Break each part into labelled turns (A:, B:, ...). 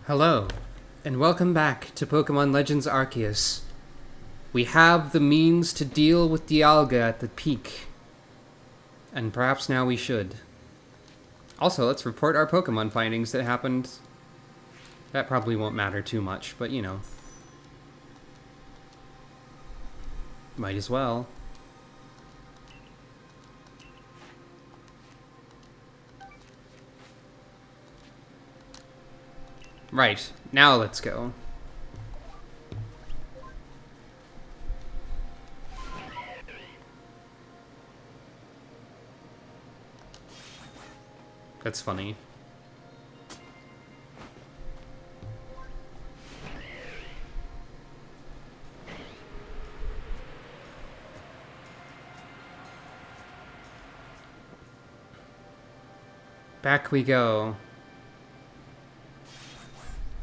A: Hello, and welcome back to Pokemon Legends Arceus. We have the means to deal with Dialga at the peak, and perhaps now we should. Also, let's report our Pokemon findings that happened. That probably won't matter too much, but you know. Might as well. Right, now let's go. That's funny. Back we go.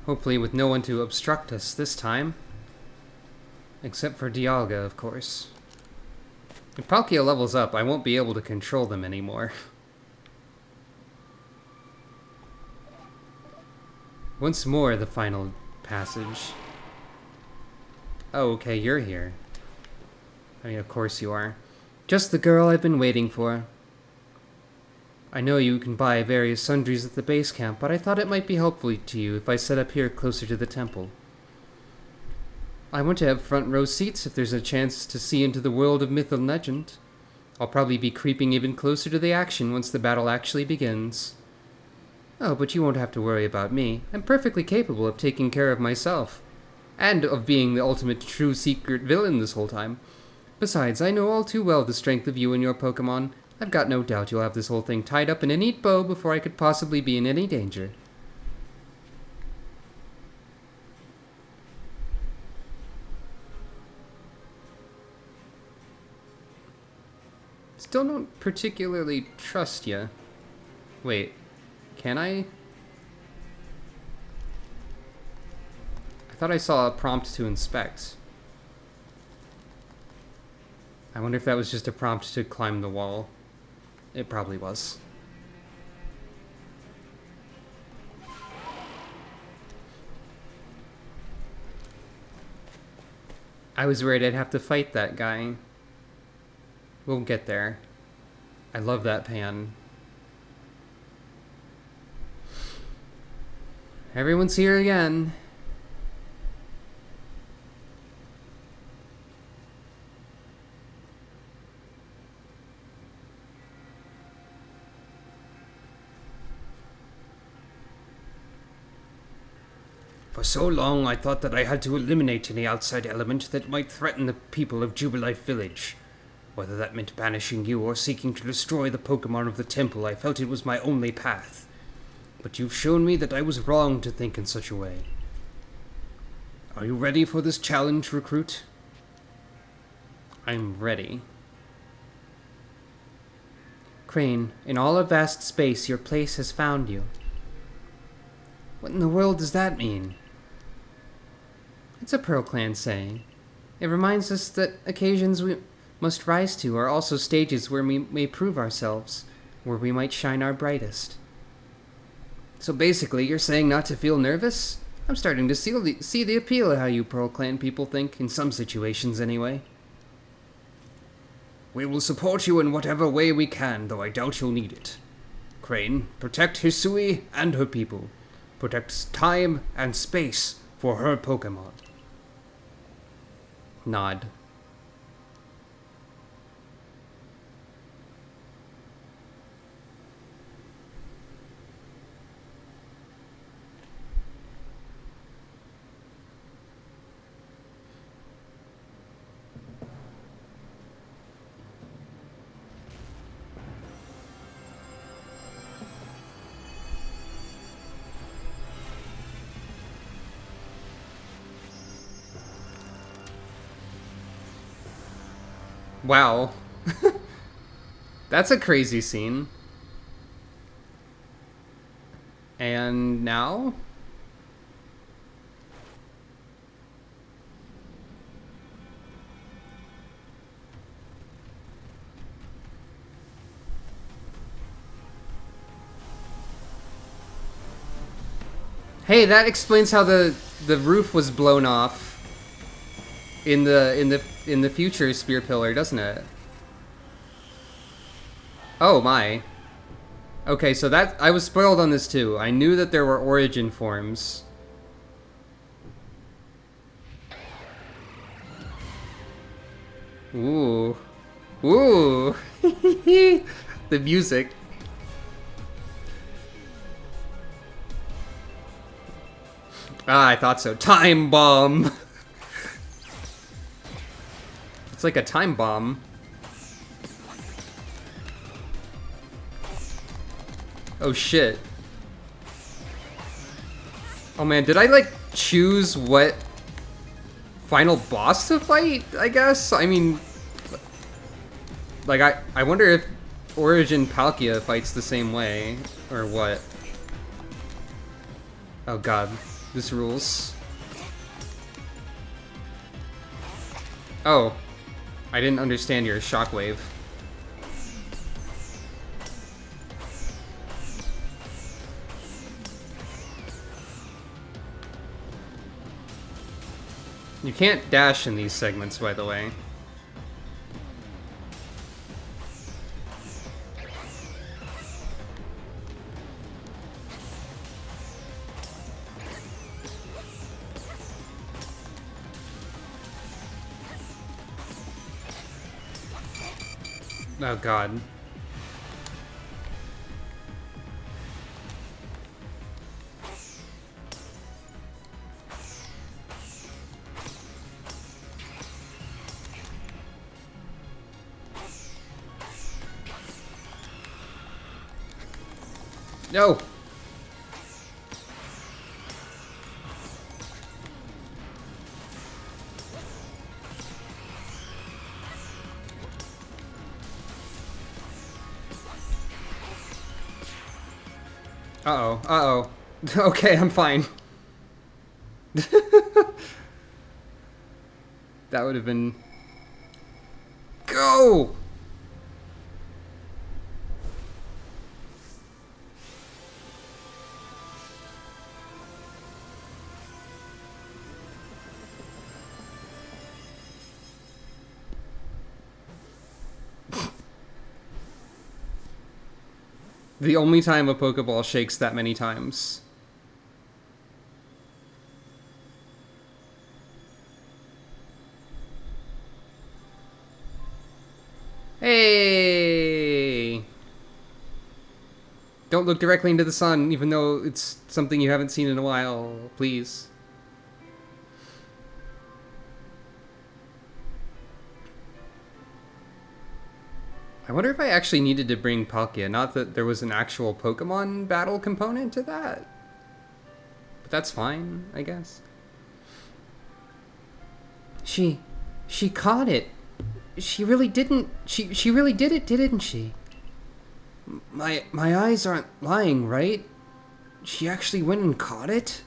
A: Hopefully with no one to obstruct us this time. Except for Dialga, of course. If Palkia levels up, I won't be able to control them anymore. Once more, the final passage. Oh, okay, you're here. I mean, of course you are. Just the girl I've been waiting for. I know you can buy various sundries at the base camp, but I thought it might be helpful to you if I set up here closer to the temple. I want to have front row seats if there's a chance to see into the world of myth and legend. I'll probably be creeping even closer to the action once the battle actually begins. Oh, but you won't have to worry about me. I'm perfectly capable of taking care of myself. And of being the ultimate true secret villain this whole time. Besides, I know all too well the strength of you and your Pokemon. I've got no doubt you'll have this whole thing tied up in a neat bow before I could possibly be in any danger. Still don't particularly trust ya. Wait, can I? I thought I saw a prompt to inspect. I wonder if that was just a prompt to climb the wall. It probably was. I was worried I'd have to fight that guy. We'll get there. I love that pan. Everyone's here again. For so long, I thought that I had to eliminate any outside element that might threaten the people of Jubilife Village. Whether that meant banishing you or seeking to destroy the Pokémon of the temple, I felt it was my only path. But you've shown me that I was wrong to think in such a way. Are you ready for this challenge, recruit? I'm ready. Crane, in all of vast space, your place has found you. What in the world does that mean? It's a Pearl Clan saying. It reminds us that occasions we must rise to are also stages where we may prove ourselves, where we might shine our brightest. So basically, you're saying not to feel nervous? I'm starting to see the appeal of how you Pearl Clan people think, in some situations anyway. We will support you in whatever way we can, though I doubt you'll need it. Crane, protect Hisui and her people. Protect time and space for her Pokemon. Nod. Wow. That's a crazy scene. And now? Hey, that explains how the roof was blown off in the future spear pillar, doesn't it? Oh my. Okay, so that I was spoiled on this too. I knew that there were origin forms. Ooh. Ooh. The music. Ah, I thought so. Time bomb. It's like a time bomb. Oh shit. Oh man, did I like choose what final boss to fight, I guess? I mean, like I wonder if Origin Palkia fights the same way, or what. Oh god, this rules. Oh, I didn't understand your shockwave. You can't dash in these segments, by the way. Oh god. No! Uh-oh, uh-oh. Okay, I'm fine. That would have been... Go! The only time a Pokeball shakes that many times. Hey! Don't look directly into the sun, even though it's something you haven't seen in a while, please. I wonder if I actually needed to bring Palkia, not that there was an actual Pokemon battle component to that. But that's fine, I guess. She caught it. She really didn't. She really did it, didn't she? My eyes aren't lying, right? She actually went and caught it?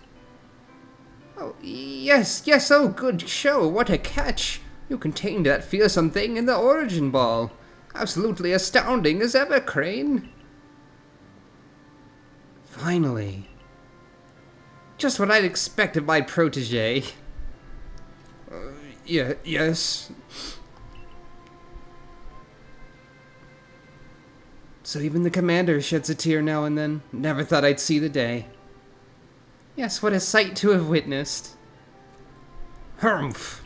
A: Oh, yes, oh, good show, what a catch. You contained that fearsome thing in the Origin Ball. Absolutely astounding as ever, Crane. Finally. Just what I'd expect of my protege. Yes. So even the commander sheds a tear now and then. Never thought I'd see the day. Yes, what a sight to have witnessed. Humph.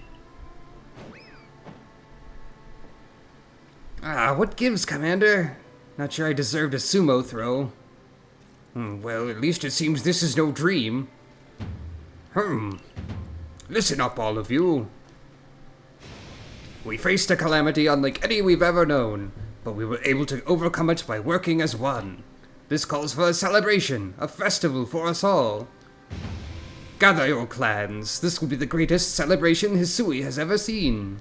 A: Ah, what gives, Commander? Not sure I deserved a sumo throw. Well, at least it seems this is no dream. Listen up, all of you. We faced a calamity unlike any we've ever known, but we were able to overcome it by working as one. This calls for a celebration, a festival for us all. Gather your clans. This will be the greatest celebration Hisui has ever seen.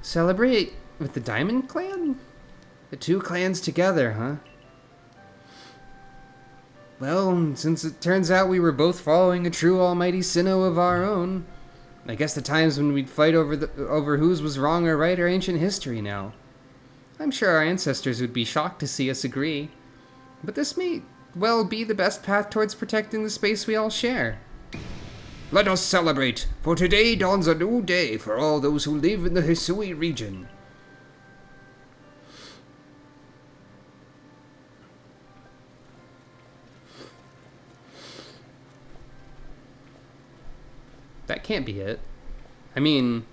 A: Celebrate with the Diamond Clan? The two clans together, huh? Well, since it turns out we were both following a true almighty Sinnoh of our own, I guess the times when we'd fight over whose was wrong or right are ancient history now. I'm sure our ancestors would be shocked to see us agree, but this may well, be the best path towards protecting the space we all share. Let us celebrate, for today dawns a new day for all those who live in the Hisui region. That can't be it. I mean,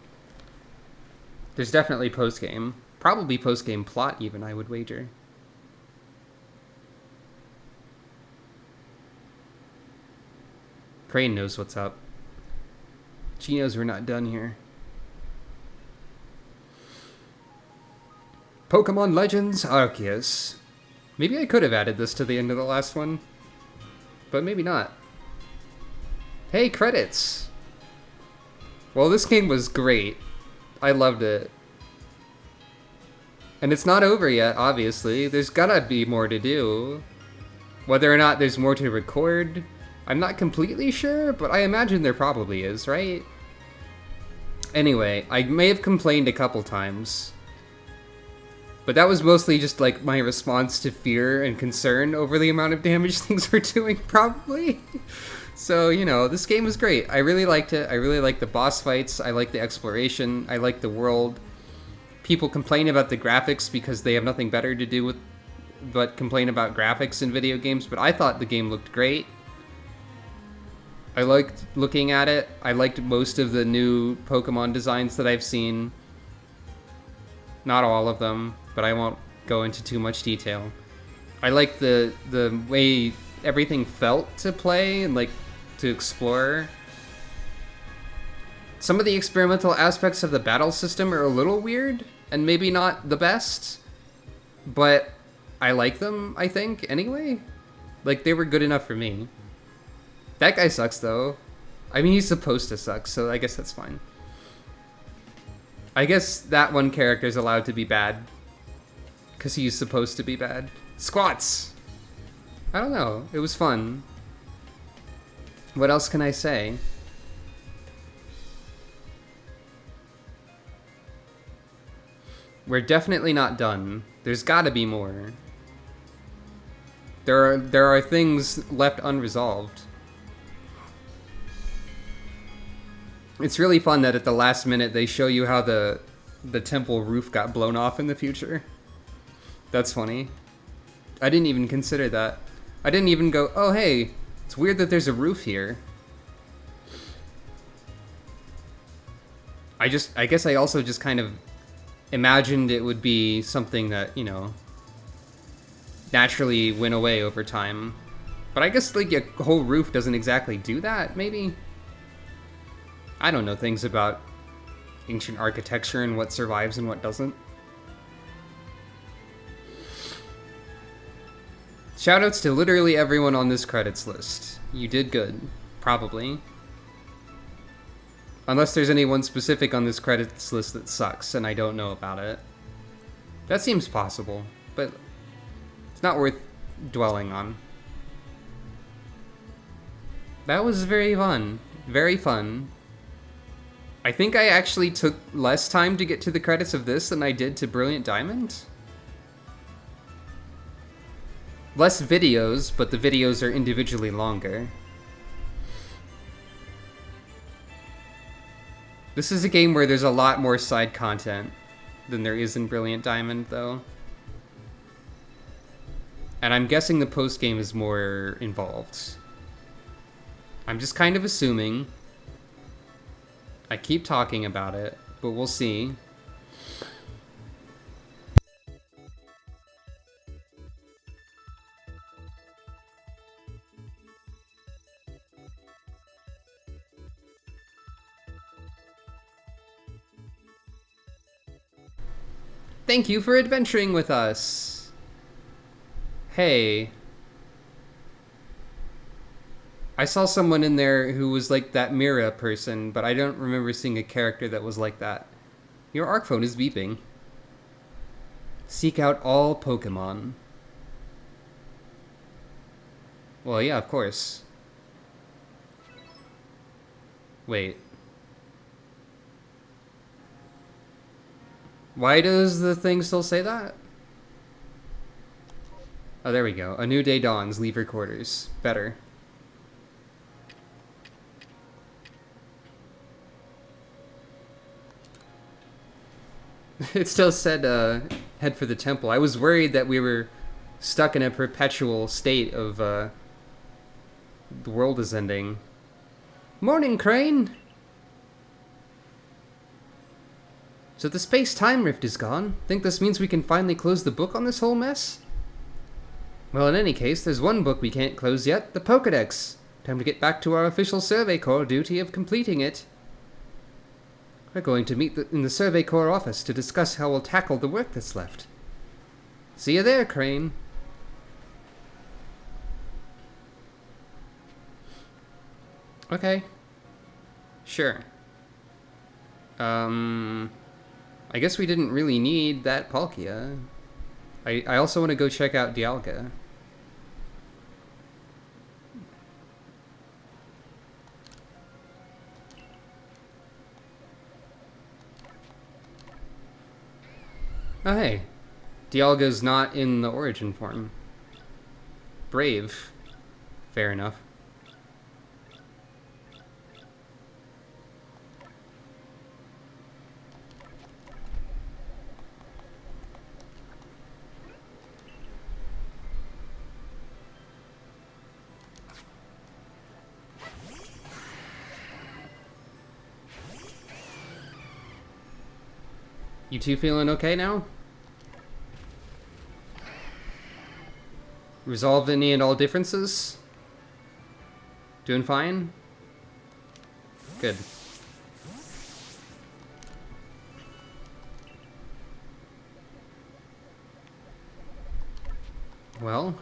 A: there's definitely post-game. Probably post-game plot even, I would wager. Crane knows what's up. She knows we're not done here. Pokemon Legends Arceus. Maybe I could have added this to the end of the last one. But maybe not. Hey, credits! Well, this game was great. I loved it. And it's not over yet, obviously. There's gotta be more to do. Whether or not there's more to record, I'm not completely sure, but I imagine there probably is, right? Anyway, I may have complained a couple times. But that was mostly just like my response to fear and concern over the amount of damage things were doing, probably. So, you know, this game was great. I really liked it. I really liked the boss fights. I liked the exploration. I liked the world. People complain about the graphics because they have nothing better to do with but complain about graphics in video games, but I thought the game looked great. I liked looking at it. I liked most of the new Pokemon designs that I've seen. Not all of them, but I won't go into too much detail. I liked the way everything felt to play and like to explore. Some of the experimental aspects of the battle system are a little weird and maybe not the best, but I like them, I think, anyway. Like, they were good enough for me. That guy sucks, though. I mean, he's supposed to suck, so I guess that's fine. I guess that one character's allowed to be bad, because he's supposed to be bad. Squats! I don't know. It was fun. What else can I say? We're definitely not done. There's gotta be more. There are things left unresolved. It's really fun that at the last minute they show you how the temple roof got blown off in the future. That's funny. I didn't even consider that. I didn't even go, oh hey, it's weird that there's a roof here. I guess I also just kind of imagined it would be something that, you know, naturally went away over time. But I guess, like, a whole roof doesn't exactly do that, maybe? I don't know things about ancient architecture and what survives and what doesn't. Shoutouts to literally everyone on this credits list. You did good. Probably. Unless there's anyone specific on this credits list that sucks and I don't know about it. That seems possible, but it's not worth dwelling on. That was very fun. Very fun. I think I actually took less time to get to the credits of this than I did to Brilliant Diamond. Less videos, but the videos are individually longer. This is a game where there's a lot more side content than there is in Brilliant Diamond, though. And I'm guessing the post-game is more involved. I'm just kind of assuming. I keep talking about it, but we'll see. Thank you for adventuring with us. Hey. I saw someone in there who was like that Mira person, but I don't remember seeing a character that was like that. Your ARC phone is beeping. Seek out all Pokemon. Well, yeah, of course. Wait. Why does the thing still say that? Oh, there we go. A new day dawns. Leave your quarters. Better. It still said, head for the temple. I was worried that we were stuck in a perpetual state of, the world is ending. Morning, Crane! So the space-time rift is gone. Think this means we can finally close the book on this whole mess? Well, in any case, there's one book we can't close yet, the Pokedex. Time to get back to our official Survey Corps duty of completing it. We're going to meet in the Survey Corps office to discuss how we'll tackle the work that's left. See you there, Crane. Okay. Sure. I guess we didn't really need that Palkia. I also want to go check out Dialga. Oh, hey. Dialga's not in the origin form. Brave. Fair enough. You two feeling okay now? Resolved any and all differences? Doing fine? Good. Well...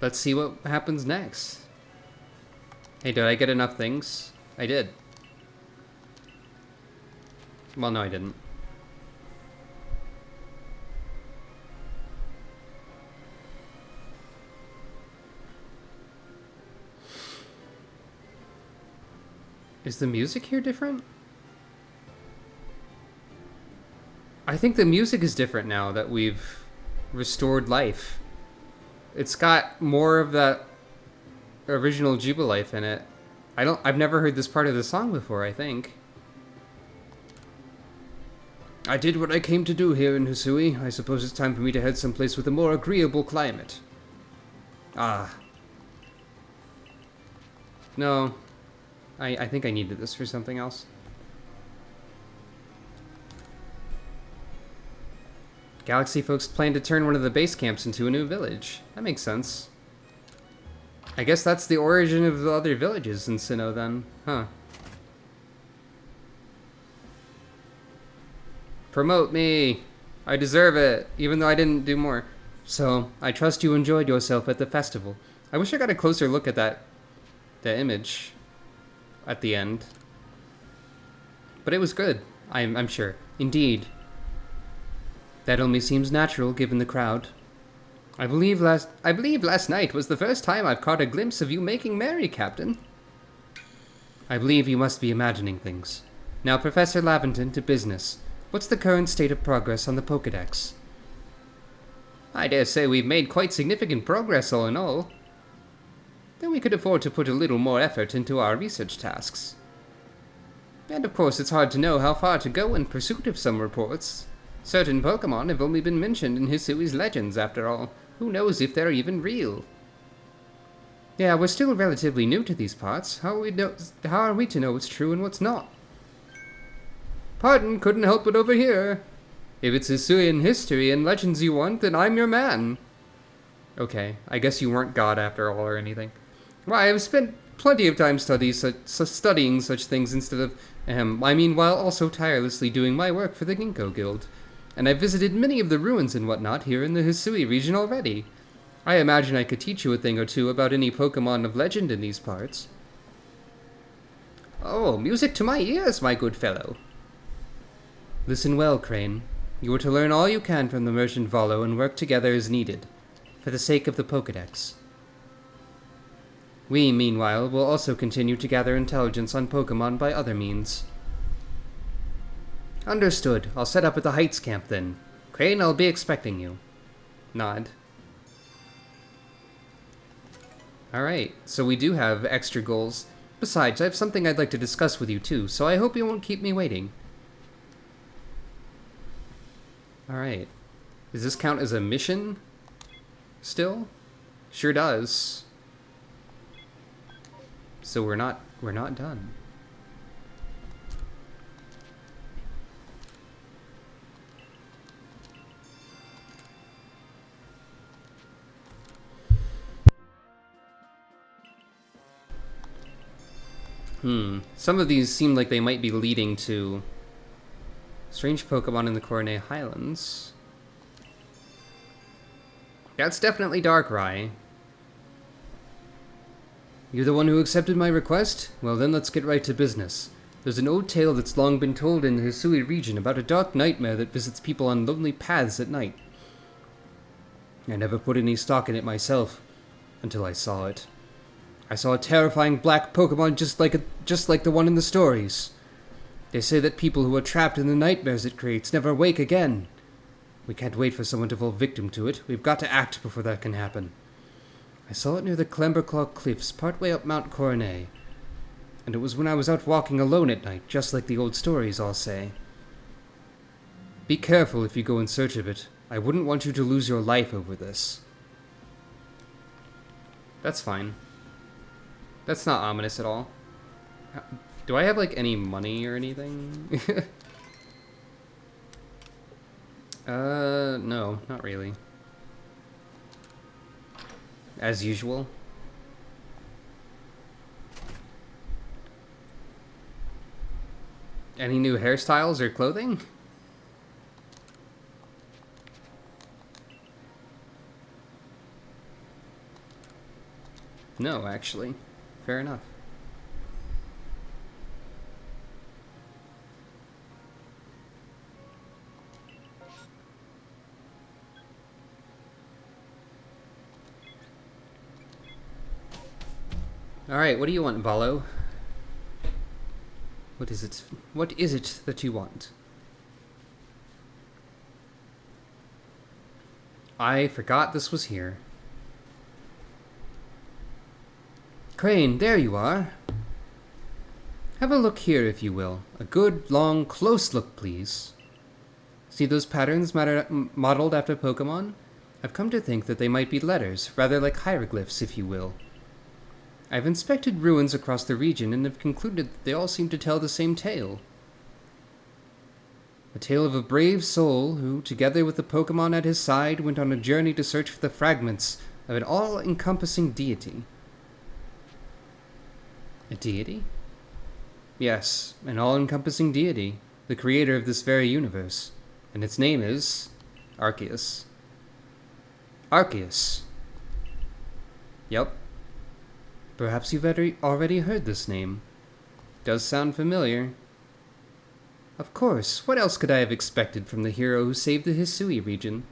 A: let's see what happens next. Hey, did I get enough things? I did. Well, no, I didn't. Is the music here different? I think the music is different now that we've restored life. It's got more of that original Jubilife in it. I've never heard this part of the song before, I think. I did what I came to do here in Hisui. I suppose it's time for me to head someplace with a more agreeable climate. Ah. No. I think I needed this for something else. Galaxy folks plan to turn one of the base camps into a new village. That makes sense. I guess that's the origin of the other villages in Sinnoh then. Huh. Promote me! I deserve it, even though I didn't do more. So, I trust you enjoyed yourself at the festival. I wish I got a closer look at that image at the end. But it was good, I'm sure. Indeed. That only seems natural given the crowd. I believe last night was the first time I've caught a glimpse of you making merry, Captain. I believe you must be imagining things. Now, Professor Laventon, to business. What's the current state of progress on the Pokedex? I dare say we've made quite significant progress all in all. Then we could afford to put a little more effort into our research tasks. And of course it's hard to know how far to go in pursuit of some reports. Certain Pokémon have only been mentioned in Hisui's legends after all. Who knows if they're even real? Yeah, we're still relatively new to these parts. How are we to know what's true and what's not? Pardon, couldn't help but overhear. If it's Hisuian history and legends you want, then I'm your man. Okay, I guess you weren't God after all or anything. Why, I've spent plenty of time studying such things instead of, while also tirelessly doing my work for the Ginkgo Guild. And I've visited many of the ruins and whatnot here in the Hisui region already. I imagine I could teach you a thing or two about any Pokemon of legend in these parts. Oh, music to my ears, my good fellow. Listen well, Crane. You are to learn all you can from the merchant Volo and work together as needed, for the sake of the Pokedex. We, meanwhile, will also continue to gather intelligence on Pokémon by other means. Understood. I'll set up at the Heights camp then. Crane, I'll be expecting you. Nod. Alright, so we do have extra goals. Besides, I have something I'd like to discuss with you too, so I hope you won't keep me waiting. Alright. Does this count as a mission? Still? Sure does. So we're not done. Some of these seem like they might be leading to strange Pokemon in the Coronay Highlands. That's definitely Darkrai. You're the one who accepted my request? Well then, let's get right to business. There's an old tale that's long been told in the Hisui region about a dark nightmare that visits people on lonely paths at night. I never put any stock in it myself, until I saw it. I saw a terrifying black Pokemon just like the one in the stories. They say that people who are trapped in the nightmares it creates never wake again. We can't wait for someone to fall victim to it. We've got to act before that can happen. I saw it near the Clamberclaw Cliffs, partway up Mount Coronay. And it was when I was out walking alone at night, just like the old stories all say. Be careful if you go in search of it. I wouldn't want you to lose your life over this. That's fine. That's not ominous at all. Do I have, like, any money or anything? No, not really. As usual. Any new hairstyles or clothing? No, actually. Fair enough. Alright, what do you want, Valo? What is it? What is it that you want? I forgot this was here. Crane, there you are. Have a look here, if you will. A good, long, close look, please. See those patterns modeled after Pokémon? I've come to think that they might be letters, rather like hieroglyphs, if you will. I've inspected ruins across the region and have concluded that they all seem to tell the same tale. A tale of a brave soul who, together with the Pokémon at his side, went on a journey to search for the fragments of an all-encompassing deity. A deity? Yes, an all-encompassing deity, the creator of this very universe, and its name is Arceus. Arceus. Yep. Perhaps you've already heard this name. Does sound familiar. Of course, what else could I have expected from the hero who saved the Hisui region?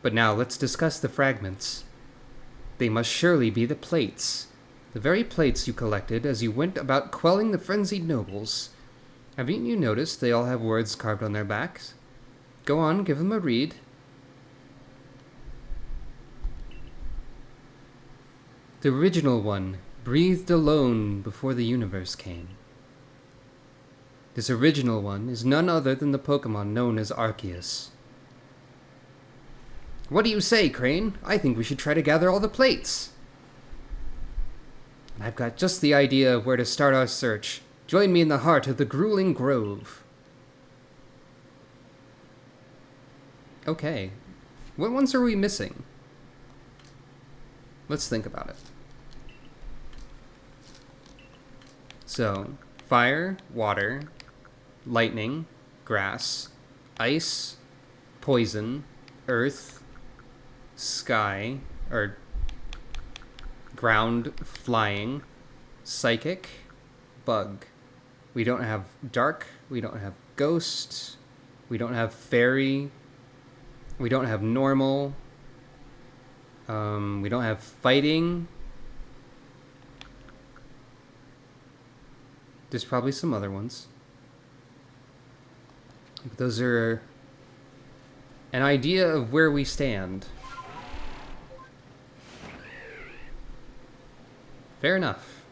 A: But now let's discuss the fragments. They must surely be the plates. The very plates you collected as you went about quelling the frenzied nobles. Haven't you noticed they all have words carved on their backs? Go on, give them a read. The original one breathed alone before the universe came. This original one is none other than the Pokémon known as Arceus. What do you say, Crane? I think we should try to gather all the plates. I've got just the idea of where to start our search. Join me in the heart of the grueling grove. Okay. What ones are we missing? Let's think about it. So, fire, water, lightning, grass, ice, poison, earth, sky, or ground, flying, psychic, bug. We don't have dark, we don't have ghost, we don't have fairy, we don't have normal, we don't have fighting, There's probably some other ones. But those are an idea of where we stand. Fair enough.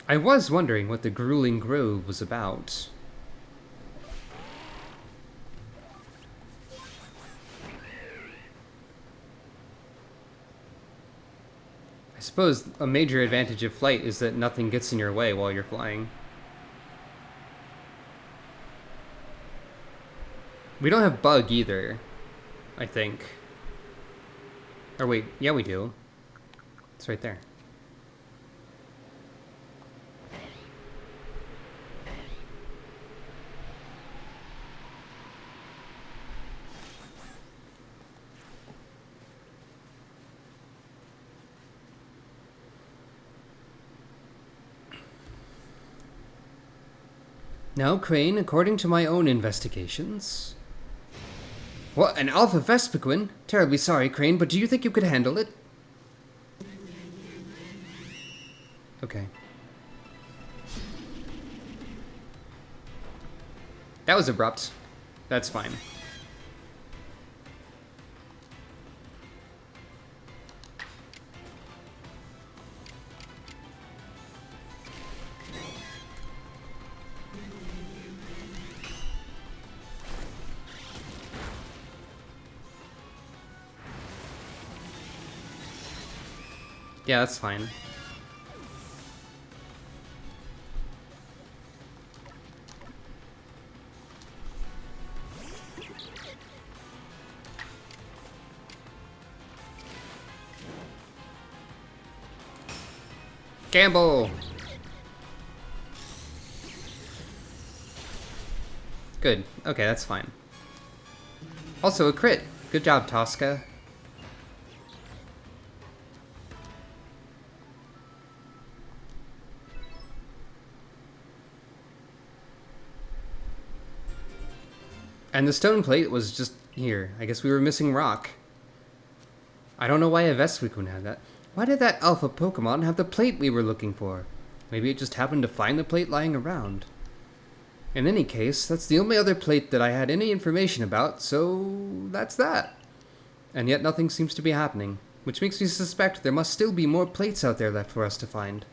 A: I was wondering what the Grueling Grove was about. I suppose a major advantage of flight is that nothing gets in your way while you're flying. We don't have bug either, I think. Or wait, yeah we do. It's right there. Now, Crane, according to my own investigations... What, an Alpha Vespiquen? Terribly sorry, Crane, but do you think you could handle it? Okay. That was abrupt. That's fine. Yeah, that's fine. Gamble! Good. Okay, that's fine. Also a crit. Good job, Tosca. And the stone plate was just here. I guess we were missing rock. I don't know why a Vespiquen had that. Why did that alpha Pokemon have the plate we were looking for? Maybe it just happened to find the plate lying around. In any case, that's the only other plate that I had any information about, so that's that. And yet nothing seems to be happening, which makes me suspect there must still be more plates out there left for us to find.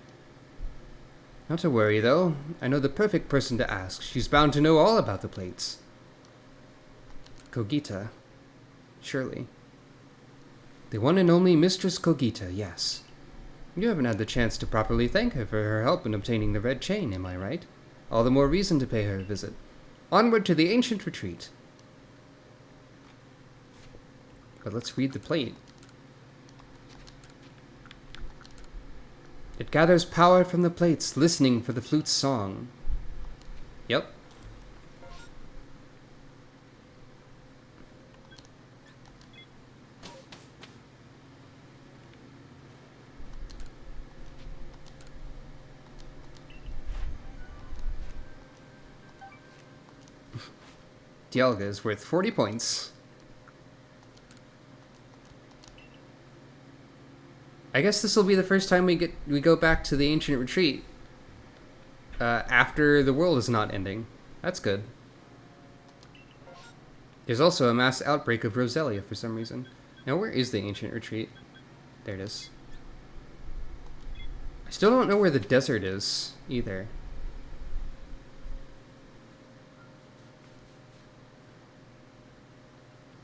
A: Not to worry, though. I know the perfect person to ask. She's bound to know all about the plates. Kogita. Surely. The one and only Mistress Kogita, yes. You haven't had the chance to properly thank her for her help in obtaining the red chain, am I right? All the more reason to pay her a visit. Onward to the ancient retreat. But let's read the plate. It gathers power from the plates, listening for the flute's song. Yep. Dialga is worth 40 points. I guess this will be the first time we go back to the ancient retreat after the world is not ending. That's good. There's also a mass outbreak of Roselia for some reason. Now, where is the ancient retreat? There it is. I still don't know where the desert is either.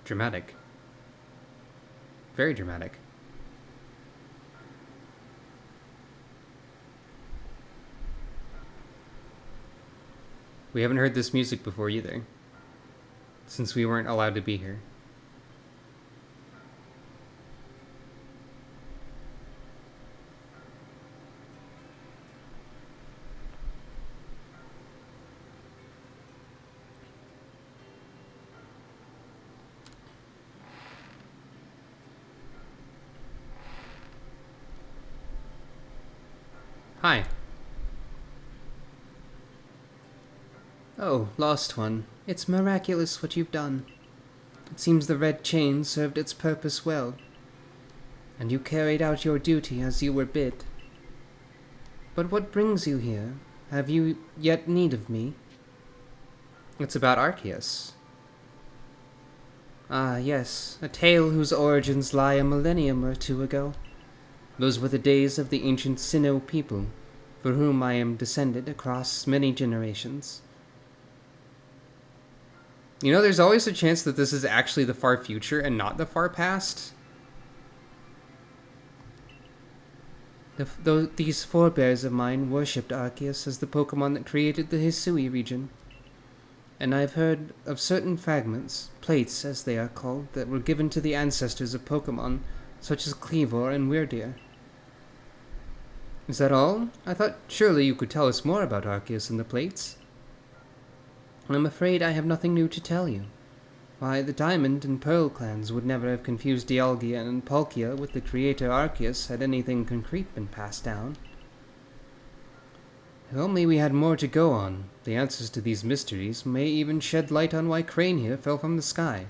A: Dramatic. Very dramatic. We haven't heard this music before either, since we weren't allowed to be here. Hi. Oh, lost one. It's miraculous what you've done. It seems the red chain served its purpose well. and you carried out your duty as you were bid. But what brings you here? Have you yet need of me? It's about Arceus. Ah, yes, a tale whose origins lie a millennium or two ago. Those were the days of the ancient Sinnoh people, for whom I am descended across many generations. You know, there's always a chance that this is actually the far future and not the far past. These forebears of mine worshipped Arceus as the Pokemon that created the Hisui region. And I've heard of certain fragments, plates as they are called, that were given to the ancestors of Pokemon, such as Kleavor and Weirdeer. Is that all? I thought surely you could tell us more about Arceus and the plates. I'm afraid I have nothing new to tell you. Why, the Diamond and Pearl clans would never have confused Dialga and Palkia with the creator Arceus had anything concrete been passed down. If only we had more to go on, the answers to these mysteries may even shed light on why Crane here fell from the sky.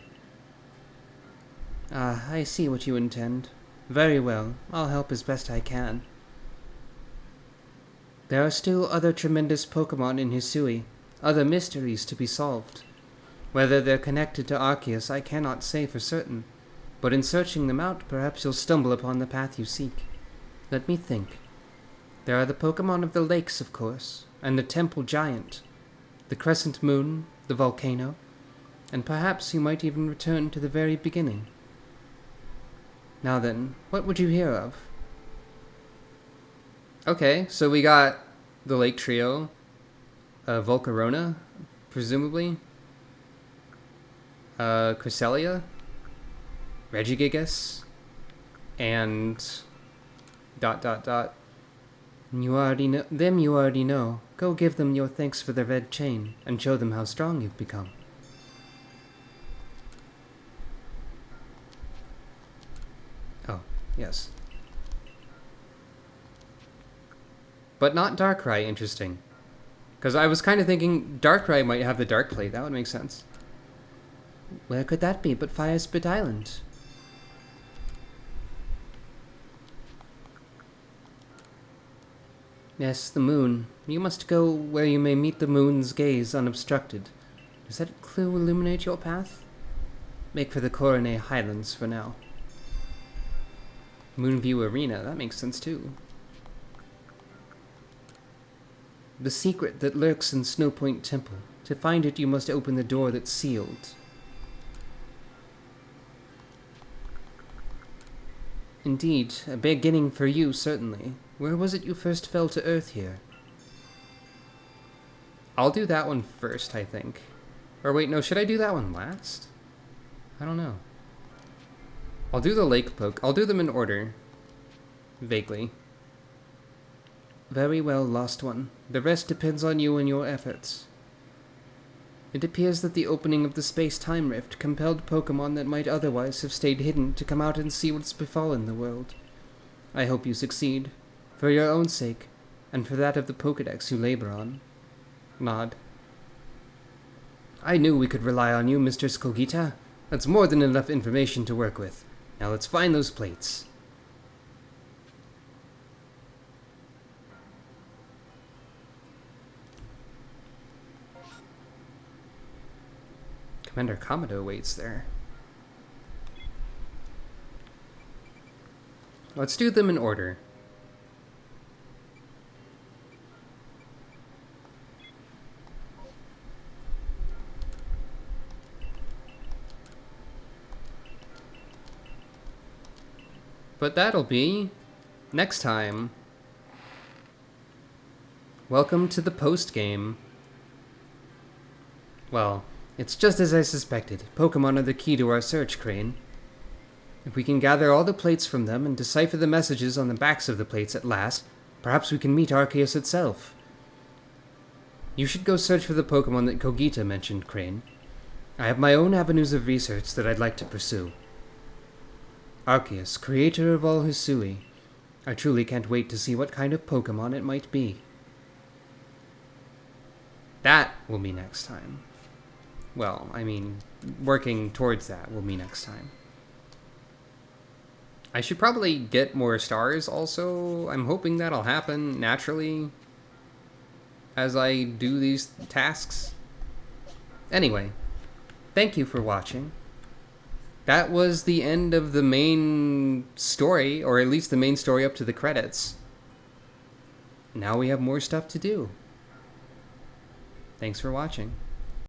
A: Ah, I see what you intend. Very well, I'll help as best I can. There are still other tremendous Pokemon in Hisui, other mysteries to be solved. Whether they're connected to Arceus I cannot say for certain, but in searching them out perhaps you'll stumble upon the path you seek. Let me think. There are the Pokemon of the lakes, of course, and the Temple Giant, the Crescent Moon, the volcano, and perhaps you might even return to the very beginning. Now then, what would you hear of? Okay, so we got the Lake Trio, Volcarona, presumably, Cresselia, Regigigas, and ... You already know. Go give them your thanks for their red chain, and show them how strong you've become. Oh, yes. But not Darkrai, interesting. Because I was kind of thinking Darkrai might have the Dark Plate, that would make sense. Where could that be but Fire Spit Island? Yes, the moon. You must go where you may meet the moon's gaze unobstructed. Does that clue illuminate your path? Make for the Coronet Highlands for now. Moonview Arena, that makes sense too. The secret that lurks in Snowpoint Temple. To find it, you must open the door that's sealed. Indeed, a beginning for you, certainly. Where was it you first fell to earth here? I'll do that one first, I think. Or wait, no, should I do that one last? I don't know. I'll do the Lake Poke. I'll do them in order. Vaguely. Very well, Lost One. The rest depends on you and your efforts. It appears that the opening of the space-time rift compelled Pokemon that might otherwise have stayed hidden to come out and see what's befallen the world. I hope you succeed. For your own sake, and for that of the Pokedex you labor on. Nod. I knew we could rely on you, Mr. Skogita. That's more than enough information to work with. Now let's find those plates. Commander Komodo waits there. Let's do them in order. But that'll be next time. Welcome to the post-game. Well, it's just as I suspected. Pokemon are the key to our search, Crane. If we can gather all the plates from them and decipher the messages on the backs of the plates at last, perhaps we can meet Arceus itself. You should go search for the Pokemon that Kogita mentioned, Crane. I have my own avenues of research that I'd like to pursue. Arceus, creator of all Hisui. I truly can't wait to see what kind of Pokemon it might be. That will be next time. Well, I mean, working towards that will be next time. I should probably get more stars also. I'm hoping that'll happen naturally as I do these tasks. Anyway, thank you for watching. That was the end of the main story, or at least the main story up to the credits. Now we have more stuff to do. Thanks for watching.